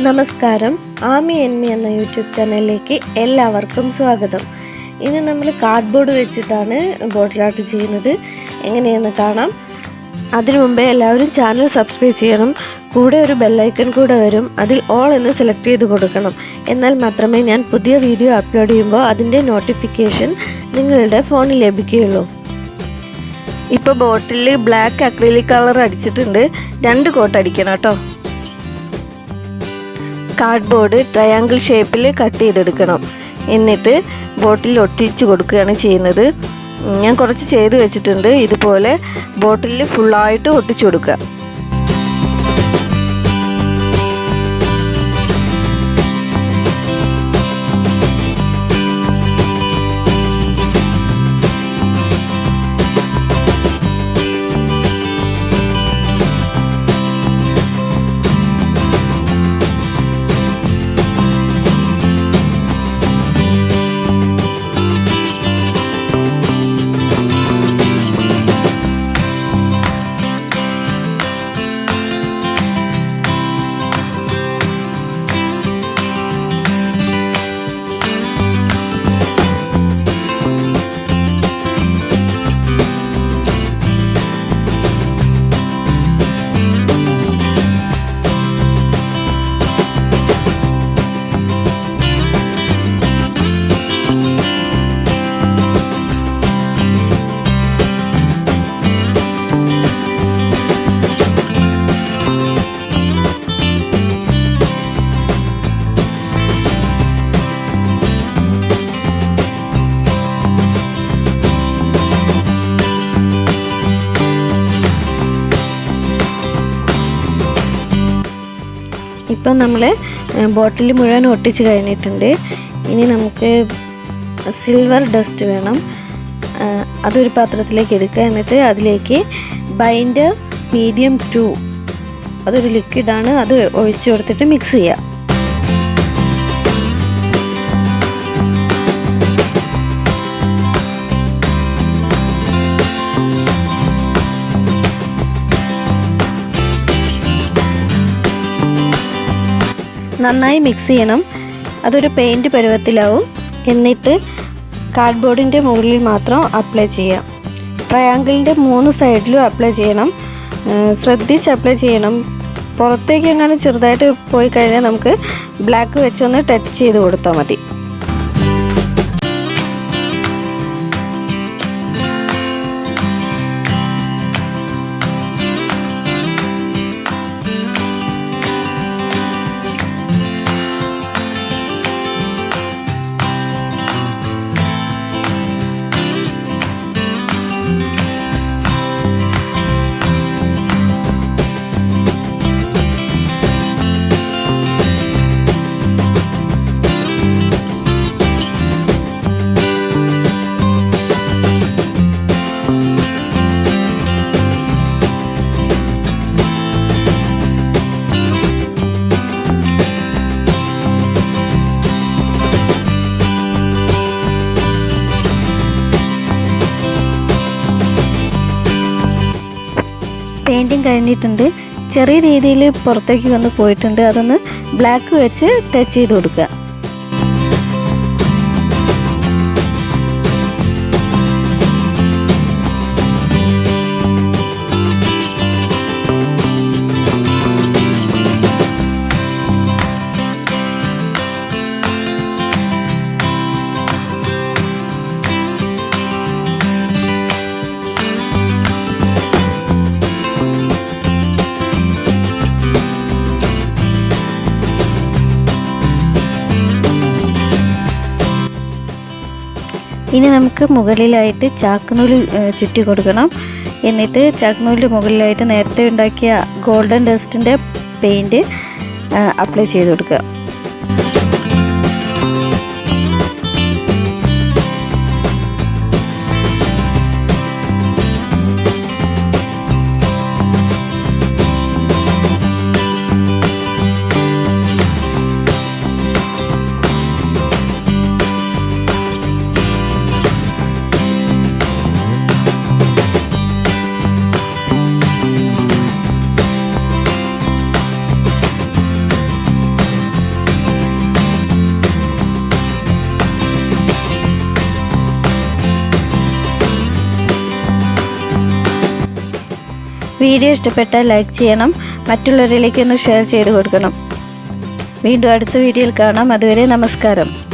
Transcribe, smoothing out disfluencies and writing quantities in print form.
നമസ്കാരം. ആമി Me എന്ന YouTube ചാനലിലേക്ക് എല്ലാവർക്കും സ്വാഗതം. ഇന്ന് നമ്മൾ കാർഡ്ബോർഡ് വെച്ചിട്ടാണ് ബോട്ടിൽ ആർട്ട് ചെയ്യുന്നത്. എങ്ങനെയെന്ന് കാണാം. അതിനു മുമ്പേ എല്ലാവരും ചാനൽ സബ്സ്ക്രൈബ് ചെയ്യണം. കൂടെ ഒരു ബെല്ലൈക്കൺ കൂടെ വരും. അതിൽ ഓൾ എന്ന് സെലക്ട് ചെയ്ത് കൊടുക്കണം. എന്നാൽ മാത്രമേ ഞാൻ പുതിയ വീഡിയോ അപ്ലോഡ് ചെയ്യുമ്പോൾ അതിൻ്റെ നോട്ടിഫിക്കേഷൻ നിങ്ങളുടെ ഫോണിൽ ലഭിക്കുകയുള്ളൂ. ഇപ്പോൾ ബോട്ടിൽ ബ്ലാക്ക് അക്രിലിക് കളർ അടിച്ചിട്ടുണ്ട്. 2 കോട്ട് അടിക്കണം കേട്ടോ. കാർഡ്ബോർഡ് ട്രയാങ്കിൾ ഷേപ്പിൽ കട്ട് ചെയ്തെടുക്കണം. എന്നിട്ട് ബോട്ടിൽ ഒട്ടിച്ച് കൊടുക്കുകയാണ് ചെയ്യുന്നത്. ഞാൻ കുറച്ച് ചെയ്ത് വെച്ചിട്ടുണ്ട്. ഇതുപോലെ ബോട്ടിൽ ഫുള്ളായിട്ട് ഒട്ടിച്ചു കൊടുക്കുക. ഇപ്പം നമ്മൾ ബോട്ടിൽ മുഴുവൻ ഒട്ടിച്ച് കഴിഞ്ഞിട്ടുണ്ട്. ഇനി നമുക്ക് സിൽവർ ഡസ്റ്റ് വേണം. അതൊരു പാത്രത്തിലേക്ക് എടുക്കുക. എന്നിട്ട് അതിലേക്ക് ബൈൻഡർ മീഡിയം 2 അതൊരു ലിക്വിഡാണ്. അത് ഒഴിച്ച് കൊടുത്തിട്ട് മിക്സ് ചെയ്യുക. നന്നായി മിക്സ് ചെയ്യണം. അതൊരു പെയിൻറ്റ് പരുവത്തിലാവും. എന്നിട്ട് കാർഡ്ബോർഡിൻ്റെ മുകളിൽ മാത്രം അപ്ലൈ ചെയ്യാം. ട്രയാങ്കിളിൻ്റെ 3 സൈഡിലും അപ്ലൈ ചെയ്യണം. ശ്രദ്ധിച്ച് അപ്ലൈ ചെയ്യണം. പുറത്തേക്ക് എങ്ങനെ ചെറുതായിട്ട് പോയി കഴിഞ്ഞാൽ നമുക്ക് ബ്ലാക്ക് വെച്ചൊന്ന് ടച്ച് ചെയ്ത് കൊടുത്താൽ മതി. പെയിൻറ്റിങ് കഴിഞ്ഞിട്ടുണ്ട്. ചെറിയ രീതിയിൽ പുറത്തേക്ക് വന്ന് പോയിട്ടുണ്ട്. അതൊന്ന് ബ്ലാക്ക് വെച്ച് ടച്ച് ചെയ്ത് കൊടുക്കുക. ഇനി നമുക്ക് മുകളിലായിട്ട് ചാക്കുനൂല് ചുറ്റി കൊടുക്കണം. എന്നിട്ട് ചാക്കുനൂലിൻ്റെ മുകളിലായിട്ട് നേരത്തെ ഉണ്ടാക്കിയ ഗോൾഡൻ ഡസ്റ്റിൻ്റെ പെയിൻറ്റ് അപ്ലൈ ചെയ്ത് കൊടുക്കുക. വീഡിയോ ഇഷ്ടപ്പെട്ടാൽ ലൈക്ക് ചെയ്യണം, മറ്റുള്ളവരിലേക്ക് ഒന്ന് ഷെയർ ചെയ്ത് കൊടുക്കണം. വീണ്ടും അടുത്ത വീഡിയോയിൽ കാണാം. അതുവരെ നമസ്കാരം.